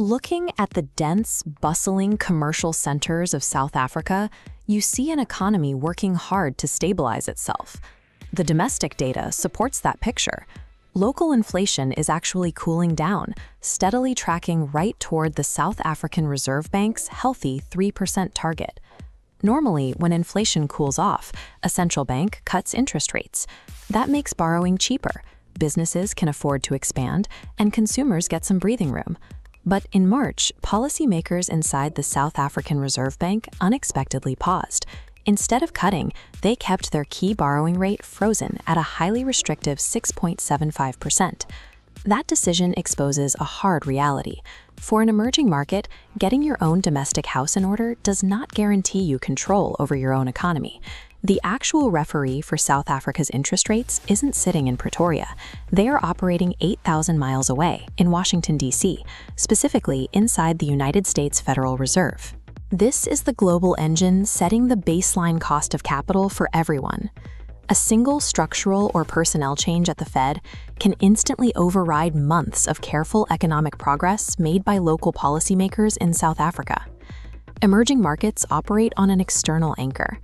Looking at the dense, bustling commercial centers of South Africa, you see an economy working hard to stabilize itself. The domestic data supports that picture. Local inflation is actually cooling down, steadily tracking right toward the South African Reserve Bank's healthy 3% target. Normally, when inflation cools off, a central bank cuts interest rates. That makes borrowing cheaper. Businesses can afford to expand, and consumers get some breathing room. But in March, policymakers inside the South African Reserve Bank unexpectedly paused. Instead of cutting, they kept their key borrowing rate frozen at a highly restrictive 6.75%. That decision exposes a hard reality. For an emerging market, getting your own domestic house in order does not guarantee you control over your own economy. The actual referee for South Africa's interest rates isn't sitting in Pretoria. They are operating 8,000 miles away, in Washington, D.C., specifically inside the United States Federal Reserve. This is the global engine setting the baseline cost of capital for everyone. A single structural or personnel change at the Fed can instantly override months of careful economic progress made by local policymakers in South Africa. Emerging markets operate on an external anchor.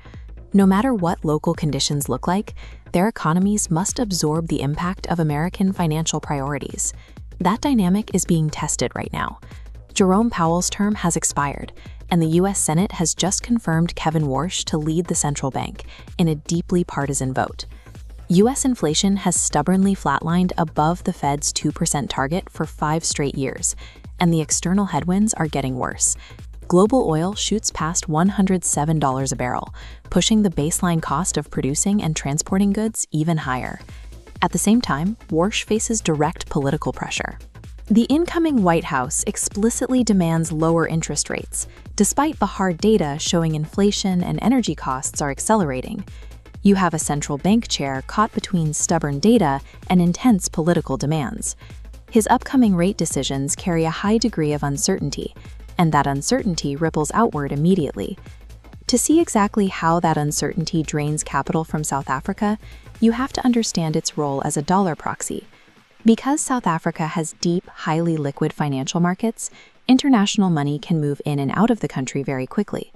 No matter what local conditions look like, their economies must absorb the impact of American financial priorities. That dynamic is being tested right now. Jerome Powell's term has expired, and the U.S. Senate has just confirmed Kevin Warsh to lead the central bank in a deeply partisan vote. U.S. inflation has stubbornly flatlined above the Fed's 2% target for 5 straight years, and the external headwinds are getting worse. Global oil shoots past $107 a barrel, pushing the baseline cost of producing and transporting goods even higher. At the same time, Warsh faces direct political pressure. The incoming White House explicitly demands lower interest rates, despite the hard data showing inflation and energy costs are accelerating. You have a central bank chair caught between stubborn data and intense political demands. His upcoming rate decisions carry a high degree of uncertainty, and that uncertainty ripples outward immediately. To see exactly how that uncertainty drains capital from South Africa, you have to understand its role as a dollar proxy. Because South Africa has deep, highly liquid financial markets, international money can move in and out of the country very quickly.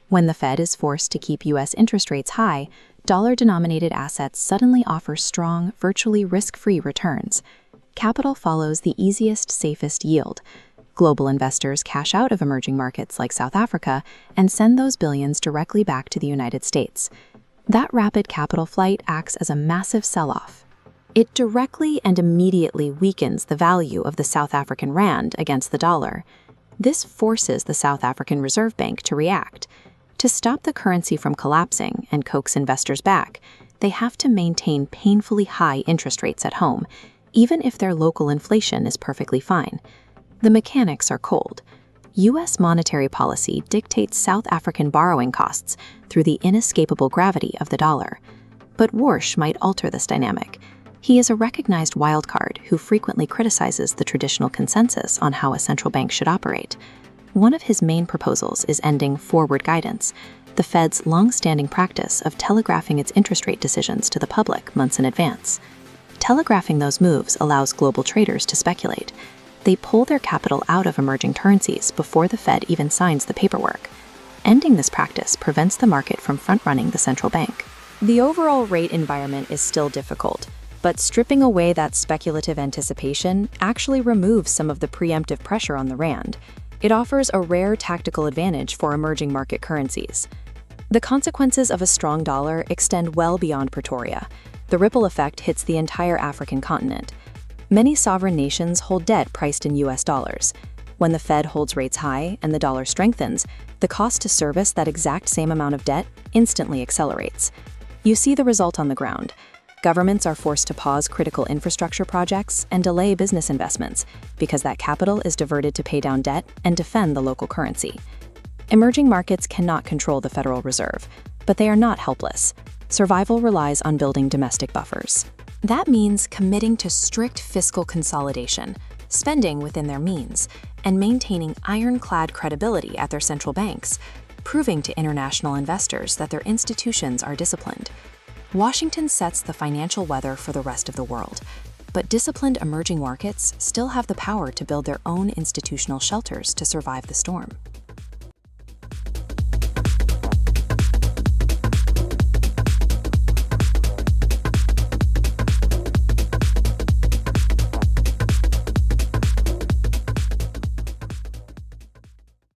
When the Fed is forced to keep U.S. interest rates high, dollar-denominated assets suddenly offer strong, virtually risk-free returns. Capital follows the easiest, safest yield. Global investors cash out of emerging markets like South Africa and send those billions directly back to the United States. That rapid capital flight acts as a massive sell-off. It directly and immediately weakens the value of the South African rand against the dollar. This forces the South African Reserve Bank to react. To stop the currency from collapsing and coax investors back, they have to maintain painfully high interest rates at home, even if their local inflation is perfectly fine. The mechanics are cold. U.S. monetary policy dictates South African borrowing costs through the inescapable gravity of the dollar. But Warsh might alter this dynamic. He is a recognized wildcard who frequently criticizes the traditional consensus on how a central bank should operate. One of his main proposals is ending forward guidance, the Fed's long-standing practice of telegraphing its interest rate decisions to the public months in advance. Telegraphing those moves allows global traders to speculate. They pull their capital out of emerging currencies before the Fed even signs the paperwork. Ending this practice prevents the market from front-running the central bank. The overall rate environment is still difficult, but stripping away that speculative anticipation actually removes some of the preemptive pressure on the rand. It offers a rare tactical advantage for emerging market currencies. The consequences of a strong dollar extend well beyond Pretoria. The ripple effect hits the entire African continent. Many sovereign nations hold debt priced in U.S. dollars. When the Fed holds rates high and the dollar strengthens, the cost to service that exact same amount of debt instantly accelerates. You see the result on the ground. Governments are forced to pause critical infrastructure projects and delay business investments because that capital is diverted to pay down debt and defend the local currency. Emerging markets cannot control the Federal Reserve, but they are not helpless. Survival relies on building domestic buffers. That means committing to strict fiscal consolidation, spending within their means, and maintaining ironclad credibility at their central banks, proving to international investors that their institutions are disciplined. Washington sets the financial weather for the rest of the world. But disciplined emerging markets still have the power to build their own institutional shelters to survive the storm.